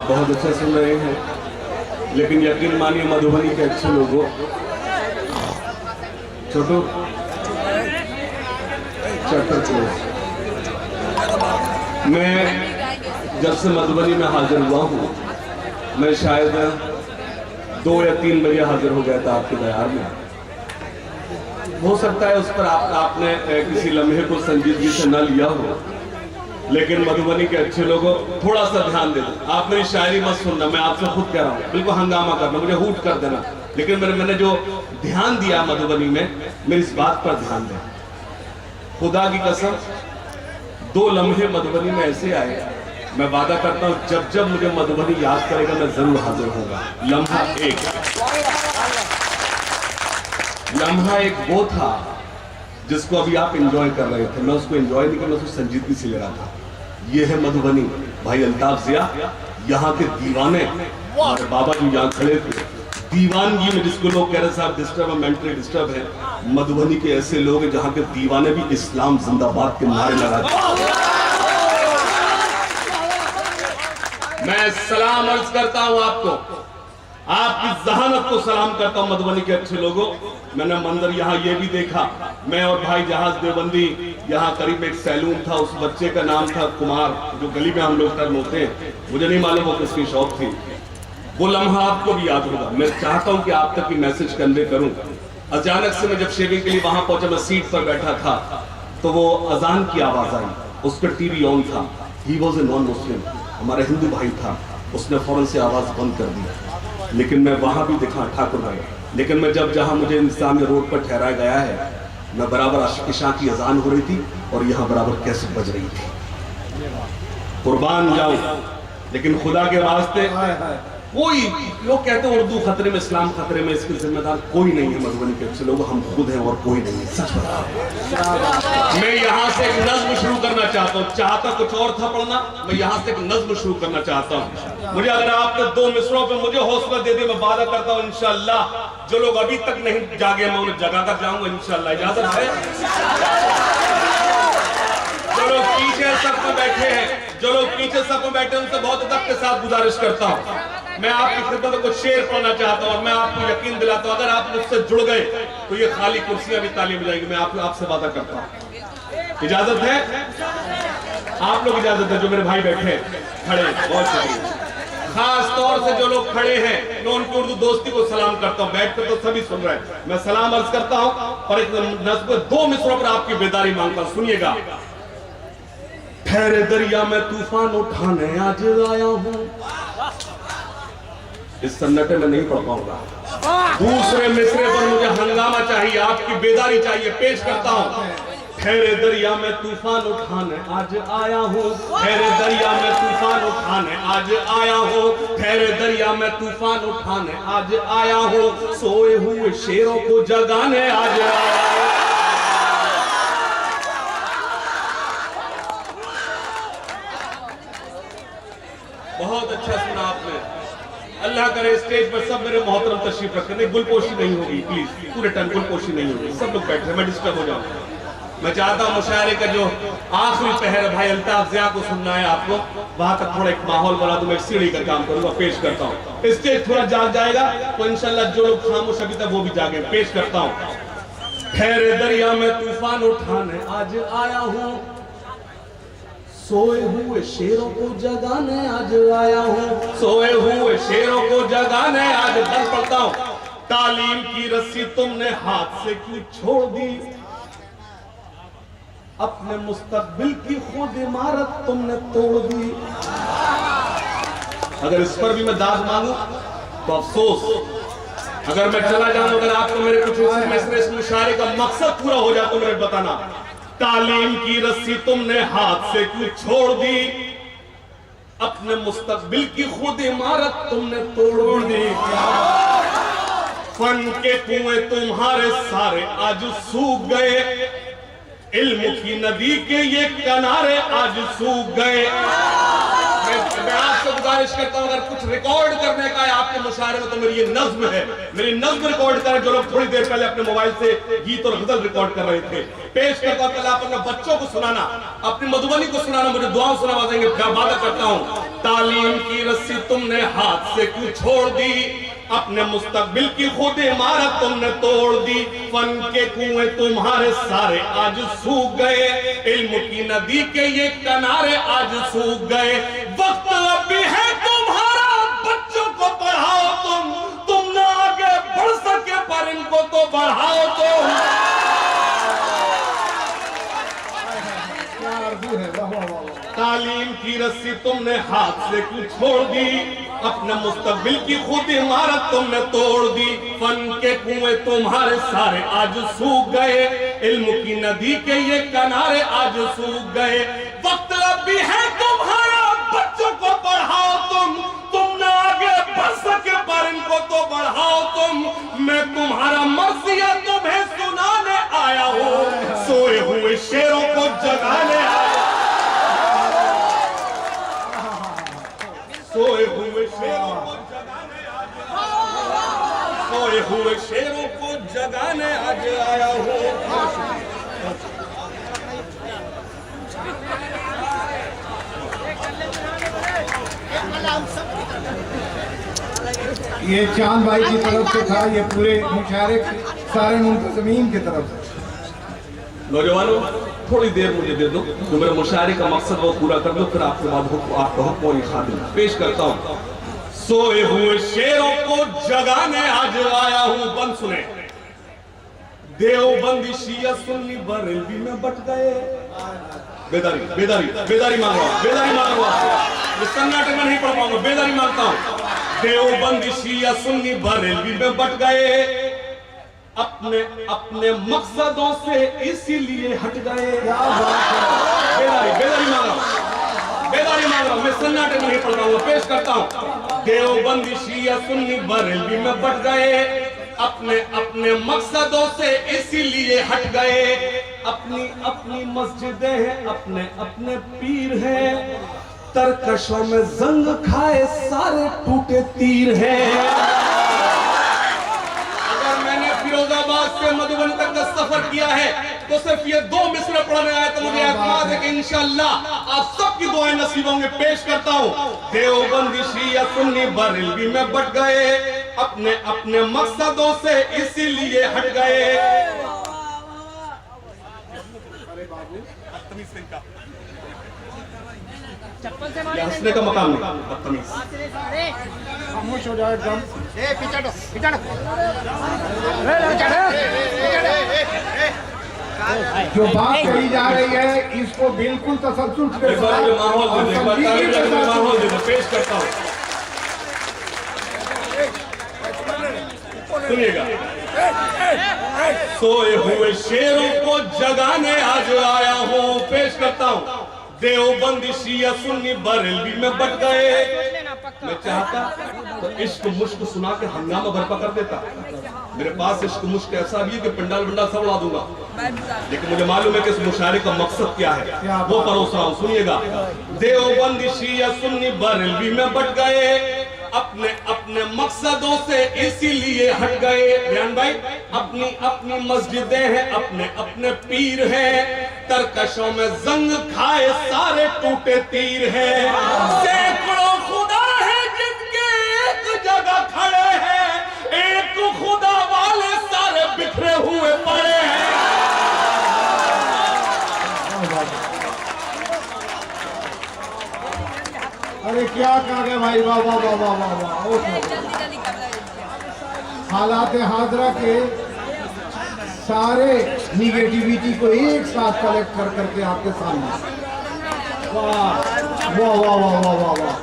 बहुत अच्छा सुन रहे हैं, लेकिन यकीन मानिए मधुबनी के अच्छे लोगों, छोटू मैं जब से मधुबनी में हाजिर हुआ हूँ, मैं शायद 2 या 3 बजे हाजिर हो गया था आपके दरबार में। हो सकता है उस पर आपने किसी लम्हे को संजीदगी से न लिया हो, लेकिन मधुबनी के अच्छे लोगों थोड़ा सा ध्यान दे दो। आप मेरी शायरी मत सुनना, मैं आपसे खुद कह रहा हूँ, बिल्कुल हंगामा करना, मुझे हूट कर देना, लेकिन मैंने जो ध्यान दिया मधुबनी में, मेरी इस बात पर ध्यान दें। खुदा की कसम 2 लम्हे मधुबनी में ऐसे आए, मैं वादा करता हूँ जब जब मुझे मधुबनी याद करेगा मैं जरूर हाजिर होगा। लम्हा एक वो था जिसको अभी आप एंजॉय कर रहे थे, मैं उसको एंजॉय नहीं कर, मैं उसको संजीदगी से ले रहा था। ये है मधुबनी, भाई अल्ताफ जिया, यहाँ के दीवाने और बाबा जी यहाँ खड़े थे। दीवानगी में जिसको लोग कह रहे साहब डिस्टर्ब है, मेंटली डिस्टर्ब है, मधुबनी के ऐसे लोग हैं जहाँ के दीवाने भी इस्लाम जिंदाबाद के नारे लगाते हैं। मैं सलाम अर्ज करता हूँ आपको, आपकी जहानत को सलाम करता हूँ मधुबनी के अच्छे लोगों। मैंने मंजर यहाँ ये भी देखा, मैं और भाई जहाज देवबंदी, यहाँ करीब एक सैलून था, उस बच्चे का नाम था कुमार, जो गली में हम लोग टर्न होते हैं, मुझे नहीं मालूम वो किसकी शॉप थी। वो लम्हा आपको भी याद होगा। मैं चाहता हूँ कि आप तक की मैसेज कन्वे करूँ। अचानक से मैं जब शेविंग के लिए वहां पहुंचा, मैं सीट पर बैठा था, तो वो अजान की आवाज आई, उस पर टीवी ऑन था। He was a non Muslim, हमारा हिंदू भाई था, उसने फौरन से आवाज बंद कर दी। लेकिन मैं वहां भी दिखा ठाकुर भाई, लेकिन मैं जहां मुझे इंसान रोड पर ठहराया गया है, मैं बराबर आशिक शाह की अजान हो रही थी और यहाँ बराबर कैसे बज रही थी। कुर्बान जाऊं, लेकिन खुदा के वास्ते कोई लोग कहते हैं उर्दू खतरे में, इस्लाम खतरे में, इसके जिम्मेदार कोई नहीं है मधुबनी के अच्छे लोग, हम खुद हैं और कोई नहीं है। सच बता, मैं यहाँ से एक नज्म शुरू करना चाहता हूँ, चाहता कुछ और था पढ़ना, मैं यहाँ से एक नज्म शुरू करना चाहता हूँ। मुझे अगर आपने 2 मिसरों पे मुझे हौसला दे दिया, मैं वादा करता हूँ इंशाअल्लाह जो लोग अभी तक नहीं जागे मैं उन्हें जगा कर जाऊंगा इंशाअल्लाह। इजाजत है? जो लोग पीछे सब में बैठे हैं, जो लोग पीछे सब में बैठे हैं, उनसे बहुत अदब के साथ गुजारिश करता हूँ, मैं आपकी खिदमत में कुछ शेर पढ़ना चाहता हूँ और मैं आपको यकीन दिलाता हूँ अगर आप मुझसे जुड़ गए तो ये खाली कुर्सियां भी तालीम हो जाएगी। मैं आपसे वादा करता हूँ। इजाजत है? आप लोग इजाजत है? जो मेरे भाई बैठे खड़े, बहुत शुक्रिया। खास तौर से जो लोग खड़े हैं मैं उनकी उर्दू दोस्ती को सलाम करता हूँ, बैठ कर तो सभी सुन रहे हैं, मैं सलाम अर्ज करता हूँ और एक नस्ब 2 मिसरों पर आपकी बेदारी मांगता हूँ, सुनिएगा। ठहरे दरिया में तूफान उठाने आज आया हूँ, इस सन्नाटे में नहीं पढ़ पाऊंगा, दूसरे मिसरे पर मुझे हंगामा चाहिए, आपकी बेदारी चाहिए। पेश करता हूं, ठहरे दरिया में तूफान उठाने आज आया हूँ, ठहरे दरिया में तूफान उठाने आज आया हूँ, ठहरे दरिया में तूफान उठाने आज आया हूँ, सोए हुए शेरों को जगाने आज आया हूँ। बहुत अच्छा सुना आपने। अल्लाह करे स्टेज पर सब मेरे मोहतरम तशरीफ रखते, नहीं गुलपोशी नहीं होगी प्लीज, पूरे टाइम गुलपोशी नहीं होगी, सब लोग बैठे, मैं डिस्टर्ब हो जाऊंगा। मैं चाहता हूँ मुशायरे का जो आखिरी पहर भाई अल्ताफ ज़िया को सुनना है आपको, वहां तक थोड़ा एक माहौल बना दूं, मैं सीढ़ी का काम करूंगा। पेश करता हूँ, स्टेज थोड़ा जाग जाएगा तो इंशाल्लाह जो लोग खामोश अभी तक वो भी जागे। पेश करता हूँ, ठहरे दरिया में तूफान उठाने आज आया हूँ, सोए हुए शेरों को जगाने आज आया हूँ, सोए हुए शेरों को जगाने आज। दर्द पढ़ता हूँ, तालीम की रस्सी तुमने हाथ से क्यों छोड़ दी, अपने मुस्तकबिल की खुद इमारत तुमने तोड़ दी। अगर इस पर भी मैं दाद मांगू तो अफसोस, अगर मैं चला जाऊं, अगर आपको मेरे कुछ इस मुशायरे का मकसद पूरा हो जाए तो मेरे बताना। तालीम की रस्सी तुमने हाथ से क्यों छोड़ दी, अपने मुस्तकबिल की खुद इमारत तुमने तोड़ दी। फन के कुएं तुम्हारे सारे आज सूख गए, इल्म की नदी के ये किनारे आज सूख गए। मैं आपसे गुजारिश करता हूं अगर कुछ रिकॉर्ड करने का है आपके मुशायरे में तो मेरी ये नज्म है, मेरी नज्म रिकॉर्ड करें। जो लोग थोड़ी देर पहले अपने मोबाइल से गीत और गजल रिकॉर्ड कर रहे थे, पेश करता हूं। पहले आप अपने बच्चों को सुनाना, अपनी मधुबनी को सुनाना, मुझे दुआओं सुना देंगे। मैं वादा करता हूं तालीम की रस्सी तुमने हाथ से क्यों छोड़ दी, अपने मुस्तकबिल की खुद इमारत तुमने तोड़ दी। फन के कुएं तुम्हारे सारे आज सूख गए, इल्म की नदी के ये किनारे आज सूख गए। वक्त अब भी है तुम्हारा, बच्चों को पढ़ाओ तुम ना आगे बढ़ सके पर इनको तो बढ़ाओ तुम। तालीम की रस्सी तुमने हाथ से क्यों छोड़ दी, अपने मुस्तकबिल की खुद इमारत तुमने तोड़ दी। फन के कुएं तुम्हारे सारे आज सूख गए, इल्म की नदी के ये किनारे आज सूख गए। वक्त अब भी है तुम्हारा, बच्चों को पढ़ाओ तुम ना आगे बढ़ सके पर इनको तो बढ़ाओ तुम। मैं तुम्हारा मर्जिया तुम्हें सुनाने आया हूँ, सोए हुए शेरों को जगाने आया, सोए हुए शेरों को जगाने आज, सोए हुए शेरों को जगाने आज आया हूँ। ये चांद भाई की तरफ से था, ये पूरे मुशायरे सारे मुंतज़मीन की तरफ से। नौजवानों थोड़ी देर मुझे दे दो, तो मेरे मुशायरे का मकसद वो पूरा कर दो, फिर आपके बाद आपका हुक्म और खादिम पेश करता हूँ। सोए हुए शेरों को जगाने आज आया हूँ। बंद सुने, देवबंदी शिया सुन्नी बरेलवी में बट गए। बेदारी बेदारी बेदारी मांग रहा हूँ, बेदारी मांग रहा हूँ, सन्नाटे में नहीं पढ़ पाऊंगा, बेदारी मांगता हूँ। देवबंदी शिया सुन्नी बरेलवी में बट गए, अपने अपने मकसदों से इसीलिए हट गए। बेदारी बेदारी मांग रहा हूं, बेदारी मांग रहा हूं, मैं सन्नाटे में नहीं पढ़ पाऊंगा, पेश करता हूं। देवबंदी शिया सुन्नी बरेलवी में बट गए, अपने अपने मकसदों से इसीलिए हट गए। अपनी अपनी मस्जिदें हैं, अपने अपने पीर हैं, तरकशों में जंग खाए सारे टूटे तीर हैं। अगर मैंने फिरोजाबाद से मधुबनी तक का सफर किया है तो सिर्फ ये 2 मिसरे पढ़ने आए तो मुझे एतमाद है कि इंशाअल्लाह आप सबकी दुआएं नसीब होंगे। पेश करता हूँ। देवबंदी शिया सुन्नी बरेलवी में बट गए, अपने अपने मकसदों से इसीलिए हट गए। हंसने का मकाम नहीं, बदतमीज। खामोश हो जाए एकदम। जो बात कही जा रही है इसको बिल्कुल तसल्जुल के साथ माहौल दे दो, पेश करता हूँ, सुनिएगा। सोए हुए शेरों को जगाने आज आया हूँ, पेश करता हूँ। देवबंदी शिया सुन्नी बरेलवी में बट गए। मैं चाहता तो इश्क मुश्क सुना के हंगामा बर्पा कर देता। मेरे पास इश्क मुश्क ऐसा भी है कि पंडाल बंडाल सब उड़ा दूंगा, लेकिन मुझे मालूम है कि इस मुशायरे का मकसद क्या है, वो परोस रहा हूं। सुनिएगा। देवबंदी शिया सुन्नी बरेलवी में बट गए, अपने अपने मकसदों से इसीलिए हट गए। ध्यान भाई, अपनी अपनी मस्जिदें हैं, अपने अपने पीर हैं, तरकशों में जंग खाए सारे टूटे तीर हैं। सैकड़ों खुदा है जिनके एक जगह खड़े हैं, एक खुदा वाले सारे बिखरे हुए पड़े हैं। अरे क्या कह गए भाई, वाह वाह वाह वाह वाह वाह। हालात हाजरा के सारे निगेटिविटी को एक साथ कलेक्ट कर करके आपके सामने। वाह वाह वाह वाह वाह वाह वाह,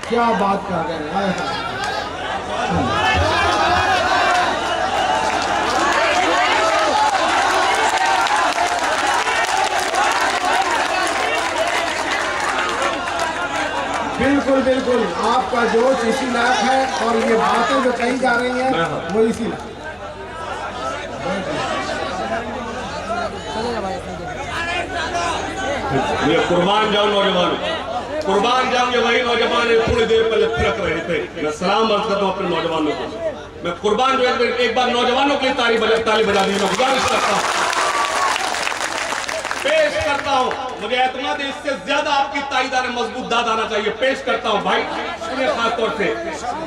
क्या बात कर रहे हैं। बिल्कुल बिल्कुल, आपका जोश इसी लायक है और ये बातें जो कही जा रही हैं वो इसी लायक। ये कुर्बान जाऊं नौजवान, कुर्बान जाऊं। ये वही नौजवान थोड़ी देर पहले फिरक रहे थे। मैं सलाम अर्ज करता हूं अपने नौजवानों को। मैं कुर्बान जो एक बार नौजवानों के लिए ताली बजा दी, मैं गुजारिश करता हूं, पेश करता करता हूँ, मुझे एतमाद है इससे ज्यादा आपकी ताईदार मजबूत दाद आना चाहिए। पेश करता हूँ भाई, सुनिए खास तौर से।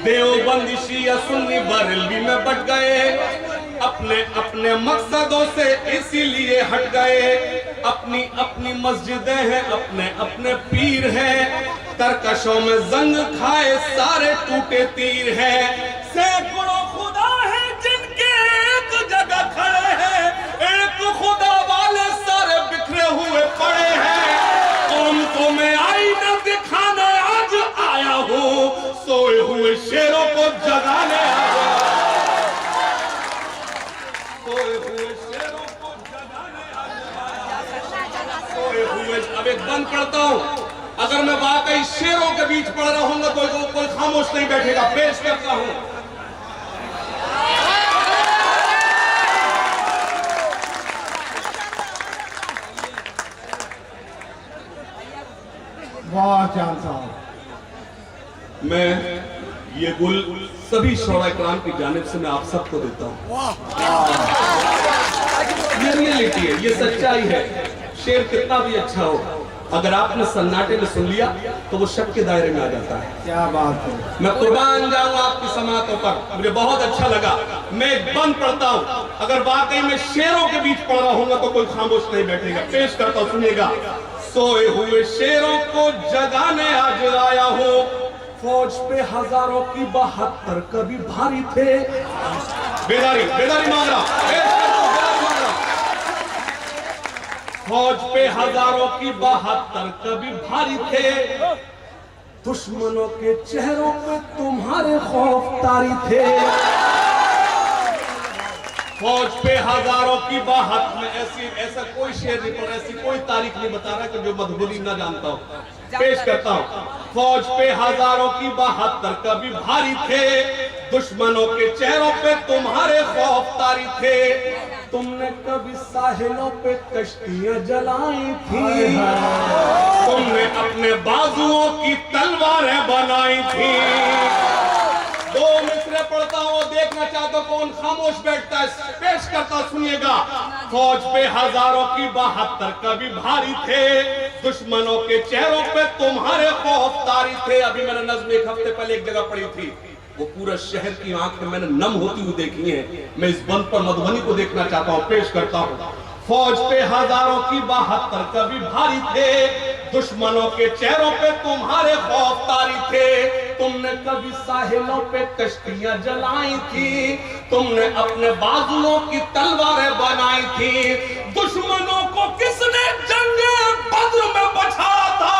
देवबंदी शिया सुन्नी बरेलवी में बट गए, अपने अपने मकसदों से इसीलिए हट गए। अपनी अपनी मस्जिदें हैं, अपने अपने पीर हैं, तरकशों में जंग खाए सारे टूटे तीर हैं। सैकड़ों खुदा है जिनके एक जगह खड़े हैं, एक खुदा वाले सारे बिखरे हुए पड़े हैं। कौम को मैं आईना दिखाने आज आया हूँ, सोए हुए शेरों को जगाने आया, सोए हुए शेरों को जगाने आया, सोए हुए। अब एक बंद पढ़ता हूँ, अगर मैं वाकई शेरों के बीच पढ़ रहा हूँ तो कोई खामोश नहीं बैठेगा। पेश करता हूँ। वाह चांद साहब, मैं ये गुल सभी शोरा इकराम की जानिब से मैं आप सबको देता हूँ। ये रियलिटी है, ये सच्चाई है। शेर कितना भी अच्छा हो, अगर आपने सन्नाटे में सुन लिया तो वो शक के दायरे में आ जाता है। क्या बात है। मैं कुर्बान जाऊं आपकी समातों पर, मुझे बहुत अच्छा लगा। मैं एक बंद पढ़ता हूं, अगर वाकई में शेरों के बीच पढ़ रहा हूंगा तो कोई खामोश नहीं बैठेगा। पेश करता हूं, सुनिएगा। सोए हुए शेरों को जगाने आज आया हूं, फौज पे हजारों की 72 कभी भारी थे। बेदारी बेदारी मांग रहा, फौज पे हजारों की 72 कभी भारी थे, दुश्मनों के चेहरों पे तुम्हारे खौफ तारी थे। फौज पे हजारों की 72 में ऐसा कोई शेर नहीं पढ़, ऐसी कोई तारीख नहीं बता रहा कि जो मधुबनी ना जानता हो। पेश करता हूं। फौज पे हजारों की 72 कभी भारी थे, दुश्मनों के चेहरों पे तुम्हारे खौफ तारी थे। तुमने कभी साहिलों पे कश्तियां जलाई थी, तुमने अपने बाजुओं की तलवारें बनाई थी। दो मिसरे पढ़ता हूं, देखना चाहता कौन खामोश बैठता है। पेश करता, सुनिएगा। फौज पे हजारों की 72 कभी भारी थे, दुश्मनों के चेहरों पे तुम्हारे खौफ तारी थे। अभी मैंने नज्म एक हफ्ते पहले एक जगह पढ़ी थी, वो पूरा शहर की आंखें मैंने नम होती हुई देखी है। मैं इस बंद पर मधुबनी को देखना चाहता हूं। पेश करता हूं। फौज पे हजारों की 72 कभी भारी थे, दुश्मनों के चेहरों पे तुम्हारे खौफ तारी थे। तुमने कभी साहिलों पे कश्तियां जलाई थी, तुमने अपने बाजुओं की तलवारें बनाई थी। दुश्मनों को किसने जंगे बद्र में बचाया था?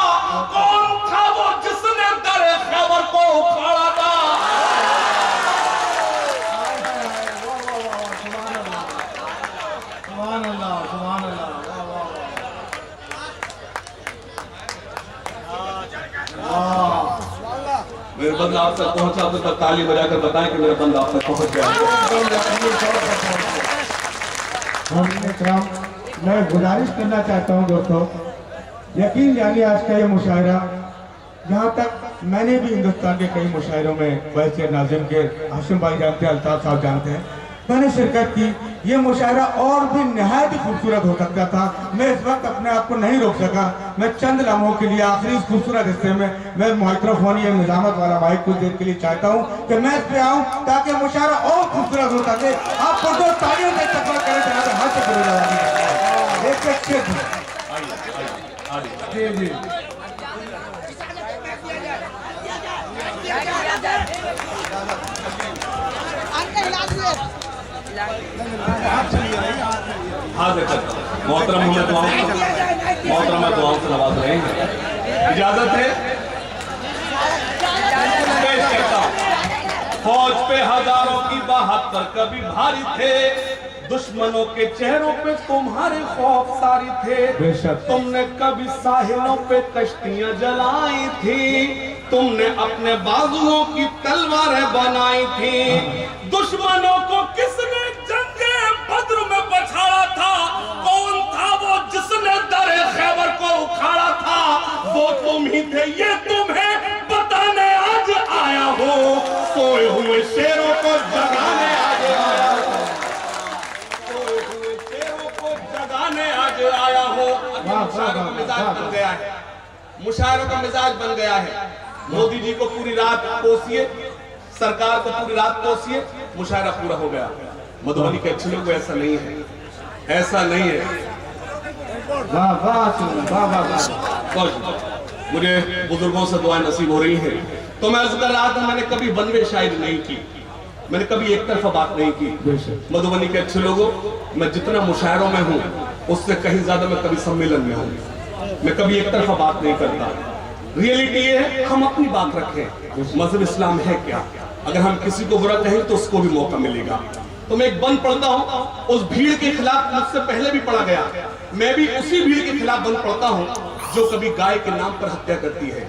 कौन था वो जिसने दरे खैबर को उखाड़ा था? मेरे बंद आप तक पहुंचा तो तक ताली बजाकर बताएं कि मेरा बंद आप तक पहुंच गया। मैं गुजारिश करना चाहता हूं दोस्तों, यकीन जानिए आज का ये मुशायरा, जहां तक मैंने भी हिंदुस्तान के कई मुशायरों में वैसे नाज़िम के हाशिम भाई जानते हैं, अल्ताफ साहब जानते हैं, मैंने शिरकत की। ये मुशायरा और भी निहायत ही खूबसूरत हो सकता था। मैं इस वक्त अपने आप को नहीं रोक सका। मैं चंद लम्हों के लिए आखिरी इस खूबसूरत हिस्से में मैं माइक्रोफोन या निजामत वाला माइक कुछ देर के लिए चाहता हूँ कि मैं इस पे आऊँ ताकि मुशायरा और खूबसूरत हो सके। आप पर दो तालियों से इस्तकबाल करें जनाब हाथ से जी जी मोहतरम दुआओं से नवाज रहे हैं। इजाजत है। पेश करता हूं। फौज पे हजारों की 72 कभी भारी थे, दुश्मनों के चेहरों पे तुम्हारे खौफ सारी थे। तुमने कभी साहिलों पे कश्तियां जलाई थी, तुमने अपने बाजुओं की तलवारें बनाई थी। दुश्मनों को किसने जंगे बद्र में बछाड़ा था? कौन था वो जिसने दरे खैबर को उखाड़ा था? वो तुम ही थे, ये तुम्हें बताने आज आया हूँ। सोए हुए शेरों को जगाने आज आया हूँ, सोए हुए शेरों को जगाने आज आया हूँ। मुशायरों का मिजाज बन गया है, मुशायरों का मिजाज बन गया है। मोदी जी को पूरी रात कोसिए, सरकार को पूरी रात कोसिए, मुशायरा पूरा हो गया। मधुबनी के अच्छे लोग ऐसा नहीं है, ऐसा नहीं है। मुझे बुजुर्गों से दुआएं नसीब हो रही हैं। तो मैं अर्ज कर रहा था, मैंने कभी बनवे शायरी नहीं की, मैंने कभी एक तरफा बात नहीं की। मधुबनी के अच्छे लोगों, मैं जितना मुशायरों में हूँ उससे कहीं ज्यादा मैं कभी सम्मेलन में हूँ। मैं कभी एक तरफा बात नहीं करता। रियलिटी ये है, हम अपनी बात रखें। मजहब इस्लाम है क्या? अगर हम किसी को बुरा कहें तो उसको भी मौका मिलेगा। तो मैं एक बंद पढ़ता हूँ, उस भीड़ के खिलाफ मुझसे पहले भी पढ़ा गया, मैं भी उसी भीड़ के खिलाफ बंद पढ़ता हूँ जो कभी गाय के नाम पर हत्या करती है,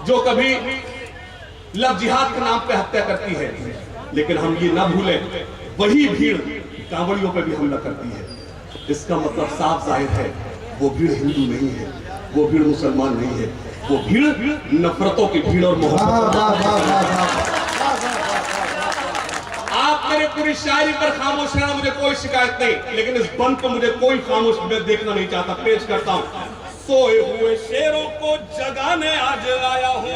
जो कभी लव जिहाद के नाम पे हत्या करती है। लेकिन हम ये ना भूलें, वही भीड़ कांवड़ियों पे भी हमला करती है। इसका मतलब साफ जाहिर है, वो भीड़ हिंदू नहीं है, वो भीड़ मुसलमान नहीं है, वो भीड़ नफरतों की भीड़ और मोहब्बत। आप मेरे पूरी शायरी पर खामोश रहना, मुझे कोई शिकायत नहीं, लेकिन इस बंद को मुझे कोई खामोश मैं देखना नहीं चाहता। पेश करता हूँ। सोए हुए शेरों को जगाने आज आया हूँ,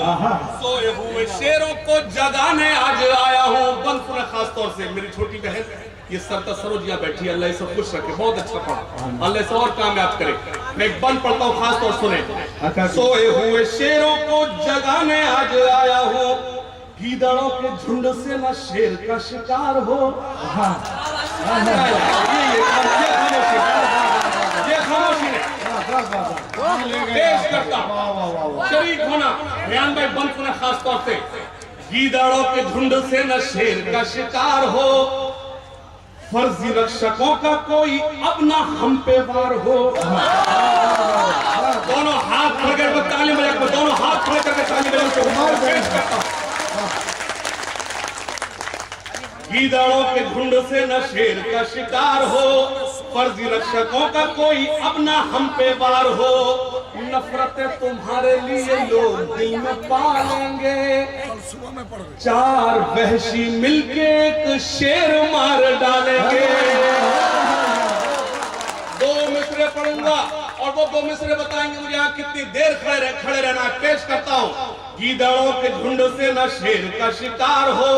सोए हुए शेरों को जगाने आज आया हूँ। बंद सुना खास तौर से मेरी छोटी बहन, ये सरता सरोजिया बैठी है, अल्लाह सब कुछ रखे, बहुत अच्छा पढ़ा, अल्लाह से और कामयाब करे। मैं एक बंद पढ़ता हूँ, खास तौर सुने। सोए हुए शेरों को जगाने आज आया हूँ, गीदड़ों के झुंड से न शेर का शिकार हो। ये खामोशी ने पेश करता शरीक होना। रेहान भाई बंद सुना खास तौर से। गीदड़ों के झुंड से न शेर का शिकार हो, फर्जी रक्षकों का कोई अपना हम पे वार हो। दोनों हाथ खड़े करके ताली बजा, दोनों हाथ खड़े करके ताली बजा। गीदड़ों के झुंड से न शेर का शिकार हो, फर्जी रक्षकों का कोई अपना हम पे वार हो। नफरतें तुम्हारे लिए लोग दिल में पालेंगे, चार वहशी मिलके एक शेर मार डालेंगे। दो मिसरे पढ़ूंगा और वो दो मिसरे बताएंगे मुझे यहाँ कितनी देर खड़े रहना। पेश करता हूँ। गीदड़ों के झुंड से न शेर का शिकार हो,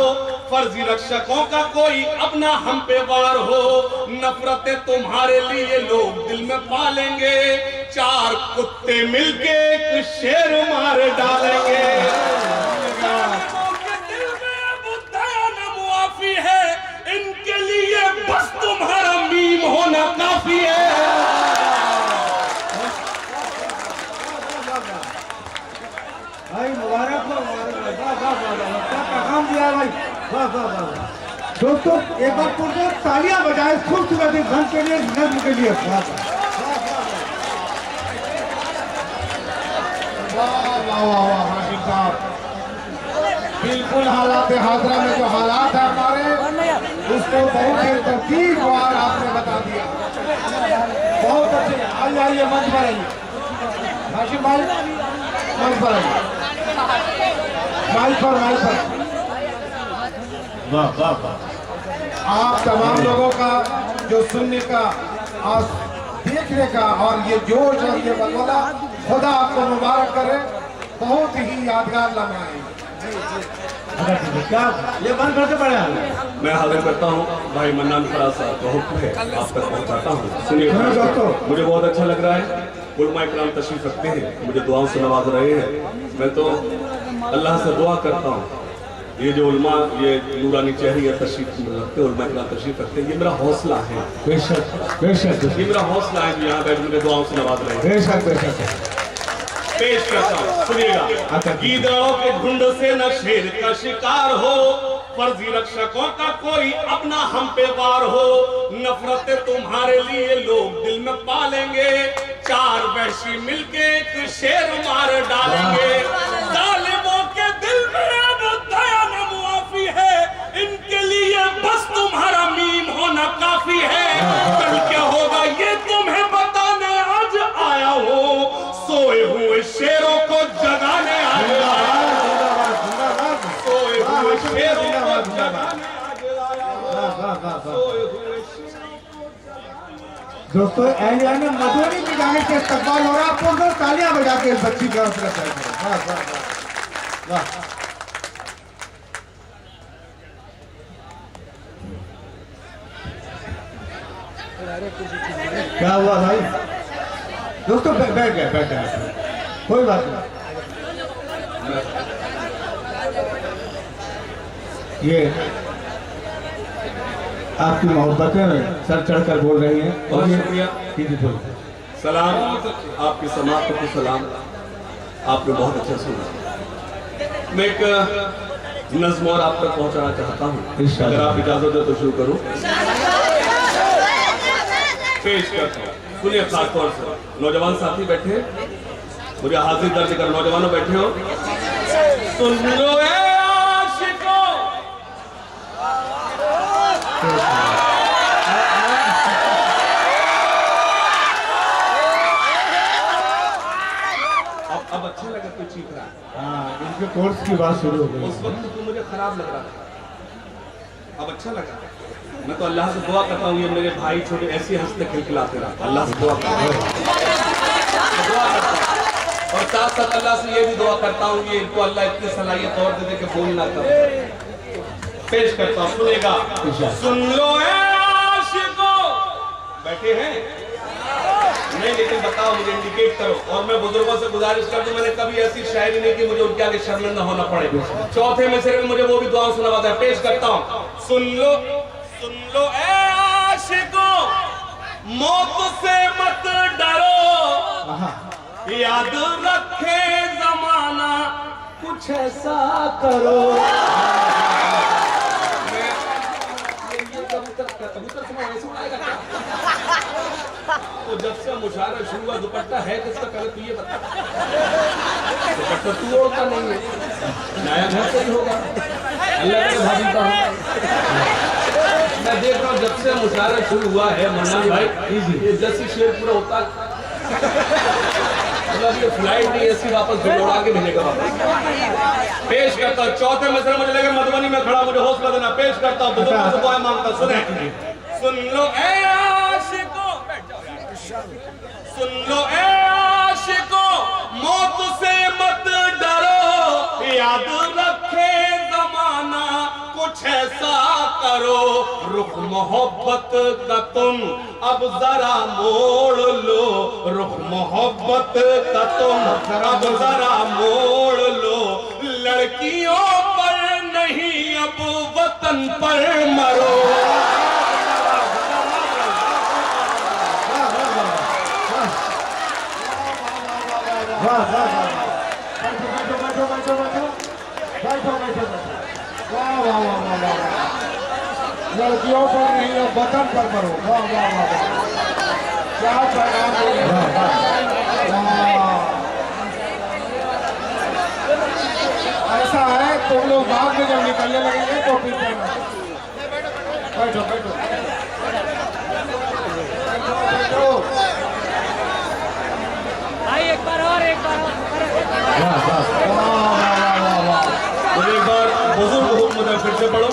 फर्जी रक्षकों का कोई अपना हम पे वार हो। नफरतें तुम्हारे लिए लोग दिल में पालेंगे, चार कुत्ते मिलके एक शेर मार डालेंगे। दिल में बुद्धा न मुआफी है, इनके लिए बस तुम्हारा मीम होना काफी है। भाई मुबारक हो, काम दिया भाई। दोस्तों एक बार पुरजोर तालियां बजाएं खूबसूरत इस धन के लिए, नज्म के लिए। वाह वाह वाह हाशिम साहब, बिल्कुल हालात हाजरा में जो हालात है हमारे, उसको बहुत ही तरतीब वार आपने बता दिया। बहुत अच्छे। आइए मंच पर आइए हाशिम भाई, मंच पर आइए, माइक पर। वाह वाह वाह। आप तमाम लोगों का जो सुनने का और देखने का और ये जोश और ये बलबला, खुदा आपको मुबारक करे। बहुत ही यादगार लम्हा है। क्या ये बंद करते पड़े? मैं हाजिर करता हूँ भाई मन्नान फराज साहब को हुक्म है, आप तक पहुँचाता हूँ। सुनिए मुझे बहुत अच्छा लग रहा है, उलमा इकराम तशरीफ रखते हैं, मुझे दुआओं से नवाज रहे हैं। मैं तो अल्लाह से दुआ करता हूँ, ये जो उलमा ये नूरानी चेहरी तशरीफ रखते हैं, उलमा इकराम तशरीफ रखते हैं, ये मेरा हौसला है। बेशक बेशक, ये मेरा हौसला है कि यहाँ बैठ मुझे दुआओं से नवाज रहे हैं। बेशक बेशक। पेश करता हूँ, सुनिएगा। गीदड़ों के झुंड से न शेर का शिकार हो, फर्जी रक्षकों का कोई अपना हम पे वार हो। नफरतें तुम्हारे लिए लोग दिल में पालेंगे, चार वहशी मिलके एक शेर मार डालेंगे। जालिमों के दिल में अब दया न मुआफी है, इनके लिए बस तुम्हारा मीम होना काफी है। कल क्या होगा ये तुम्हें बताने आज आया हो, सोए हुए शेरों को जगाने आया। सोए हुए शेरों को जगाने आज आया। सोए हुए शेरों को दोस्तों एलिया में मधुबनी के गाने के इस्तेमाल हो रहा है। आपको तो तालियां बजा के इस बच्ची का हौसला चाहिए। वाह वाह वाह वाह। क्या हुआ भाई? दोस्तों बैठ गए कोई बात नहीं। ये आपकी मोहब्बतें सर चढ़कर बोल रही हैं। बहुत शुक्रिया। जी बोल। सलाम आपकी समाप्त को सलाम। आपने बहुत अच्छा सुना। मैं एक नज़्म और आप तक पहुंचाना चाहता हूँ, अगर आप इजाजत दे तो शुरू करूँ। पेश करता हूँ, सुनिए खास तौर से। नौजवान साथी बैठे, मुझे हाजिर दर्ज कर। नौजवानों बैठे हो, सुन लो ए आशिकों। अब अच्छा लगा कोई चीख रहा है। हाँ, इनके कोर्स की बात शुरू हो गई। उस वक्त तो मुझे खराब लग रहा था, अब अच्छा लगा। मैं तो अल्लाह से दुआ करता हूँ ये मेरे भाई छोटे ऐसे हंसते खिलखिलाते रहा। अल्लाह से दुआ करता हूँ और साथ साथ अल्लाह से ये भी दुआ करता हूँ कि इनको अल्लाह इतनी सलाहियत और दे दे के बोल ना करे। पेश करता हूँ, सुनेगा। सुन लो ए आशिकों। बैठे हैं नहीं, लेकिन बताओ, मुझे इंडिकेट करो। और मैं बुजुर्गों से गुजारिश कर दूं, मैंने कभी ऐसी शायरी नहीं की मुझे उनके आगे शर्मिंदा होना पड़े। चौथे में सिर्फ मुझे वो भी दुआ सुनावाता है। पेश करता हूँ, सुन लो ए आशिकों, मौत से मत डरो, याद रखे जमाना कुछ ऐसा करो। तो जब से मुशायरा शुरू हुआ, दुपट्टा है किसका पहले तू ये बता। दुपट्टा तू ओढ़ता नहीं है, नया घर से ही होगा, अल्लाह के भाभी का होगा। मैं देख रहा हूँ जब से मुशायरा शुरू हुआ है मन्नान भाई, ये जैसी शेर पूरा होता है, मतलब ये फ्लाइट नहीं ऐसी वापस उड़ा के भेजेगा वापस। पेश करता हूँ, चौथे मसले मुझे लगे मधुबनी में खड़ा, मुझे हौसला देना। पेश करता हूँ, बुजुर्गों से दुआ मांगता हूँ। सुने, सुन लो ए आशिकों, सुन लो ए आशिकों, मौत से मत डरो, याद रखे जमाना कुछ ऐसा करो। रुख मोहब्बत का तुम अब जरा मोड़ लो, रुख मोहब्बत का तुम अब जरा मोड़ लो। लड़कियों पर नहीं अब वतन पर मरो। लड़कियों पर नहीं वतन पर मरो। वाह वाह वाह, क्या पैगाम। ऐसा है तुम लोग बाद में जब निकलने लगेंगे तो फिर बैठो बैठो बैठो। एक बार और एक बार बुजुर्ग हुक्म मुझे फिर से पढ़ो।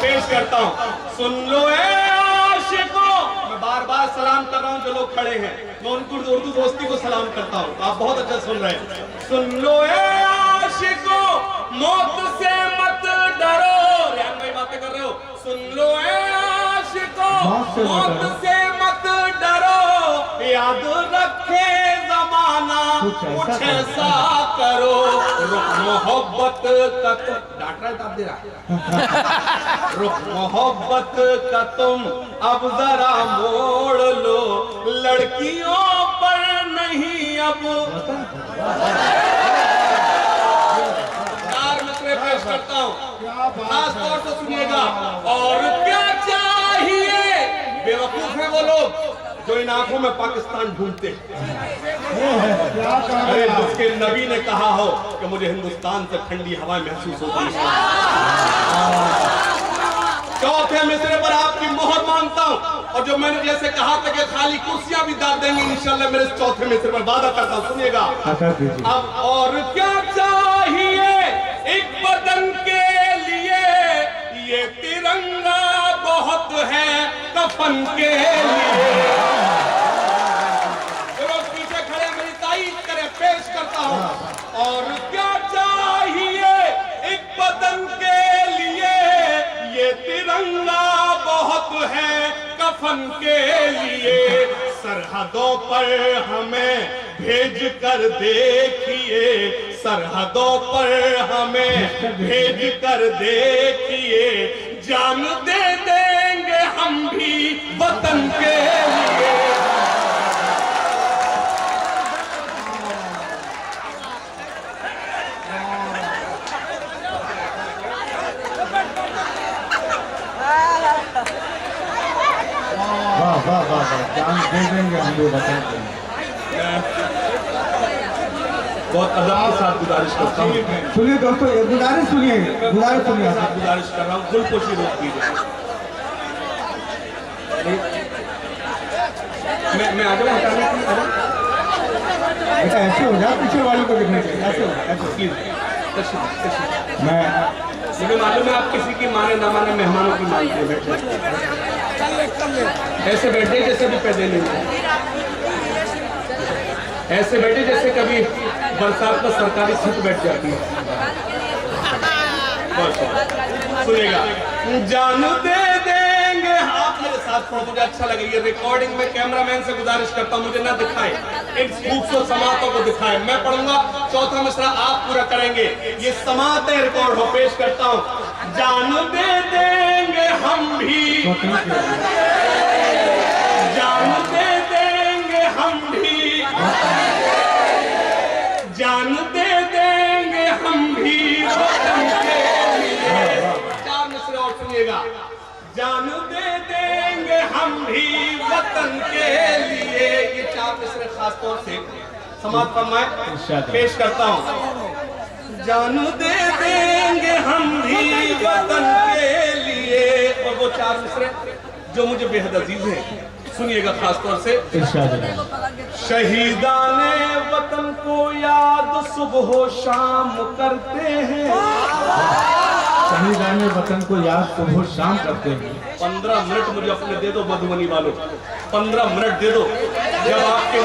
पेश करता हूँ, सुन लो ए आशिकों। मैं बार बार सलाम कर रहा हूँ जो लोग खड़े हैं, मैं उनको उर्दू दोस्ती को सलाम करता हूँ। आप बहुत अच्छा सुन रहे हैं। सुन लो ए आशिकों, मौत से मत डरो। रियान भाई बातें कर रहे हो। सुन लो ए आशिकों, मौत से मत डरो, याद रखे जमाना कुछ ऐसा करो। रुख मोहब्बत का तुम डांट रहा है, ताप दे रहा। रुख मोहब्बत का तुम अब जरा मोड़ लो, लड़कियों पर नहीं अब। चार मिसरे पेश करता हूँ, खास तौर से सुनिएगा। और क्या चाहिए, बेवकूफ है वो लोग जो इन आंखों में पाकिस्तान ढूंढते हैं। अरे जिसके नबी ने कहा हो कि मुझे हिंदुस्तान से ठंडी हवा महसूस होती है। चौथे मिसरे पर आपकी मोहर मांगता हूं, और जो मैंने जैसे कहा था कि खाली कुर्सियां भी दाद देंगे इंशाल्लाह, मेरे चौथे मिसरे पर वादा करता हूं। सुनिएगा अब। और क्या चाहिए एक वतन के लिए, ये तिरंगा बहुत है, कफन वतन के लिए। जो लोग पीछे खड़े मेरी तारीफ करे, पेश करता हूं। और क्या चाहिए एक वतन के लिए, ये तिरंगा बहुत है कफन के लिए। सरहदों पर हमें भेज कर देखिए, सरहदों पर हमें भेज कर देखिए, जान दे देंगे हम भी वतन के लिए। वाह वाह वाह वाह, जान दे देंगे हम लोग वतन के लिए। बहुत अदब के साथ गुजारिश करता हूँ, सुनिए दोस्तों, ये गुजारिश सुनिए, गुजारिश सुनिए। गुजारिश कर रहा हूँ, गुलपोशी रोक कीजिए। मैं आ जाऊँ हटाने की? बेटा ऐसे हो जाए, पीछे वाले को देखना चाहिए, ऐसे हो ऐसे प्लीज। मैं मुझे मालूम है आप किसी की माने ना माने मेहमानों की मानते हैं। बैठे ऐसे बैठे जैसे भी पैदे नहीं, ऐसे बैठे जैसे कभी बरसात में सरकारी छत बैठ जाती है। सुनेगा, जान दे देंगे। आप मेरे साथ पढ़ो, मुझे अच्छा लगे। ये रिकॉर्डिंग में कैमरामैन से गुजारिश करता हूं, मुझे ना दिखाए, इन खूबसूरत समातों को दिखाए। मैं पढ़ूंगा, चौथा मिसरा आप पूरा करेंगे। ये समातें रिकॉर्ड हो, पेश करता हूं। जान दे देंगे हम भी, जान दे देंगे हम भी, जान दे देंगे हम भी वतन के लिए। चार मिसरे और सुनिएगा। जान दे देंगे हम भी वतन के लिए। ये चार मिसरे खास तौर से समाज फरमाए, पेश करता हूं। जान दे देंगे हम भी वतन के लिए। और वो चार मिसरे जो मुझे बेहद अजीज हैं, सुनिएगा खास तौर से। शहीदाने वतन को याद सुबह शाम करते हैं, शहीदाने वतन को याद सुबह शाम करते हैं। 15 मिनट मुझे अपने दे दो मधुबनी वालों, 15 मिनट दे दो। जब आपके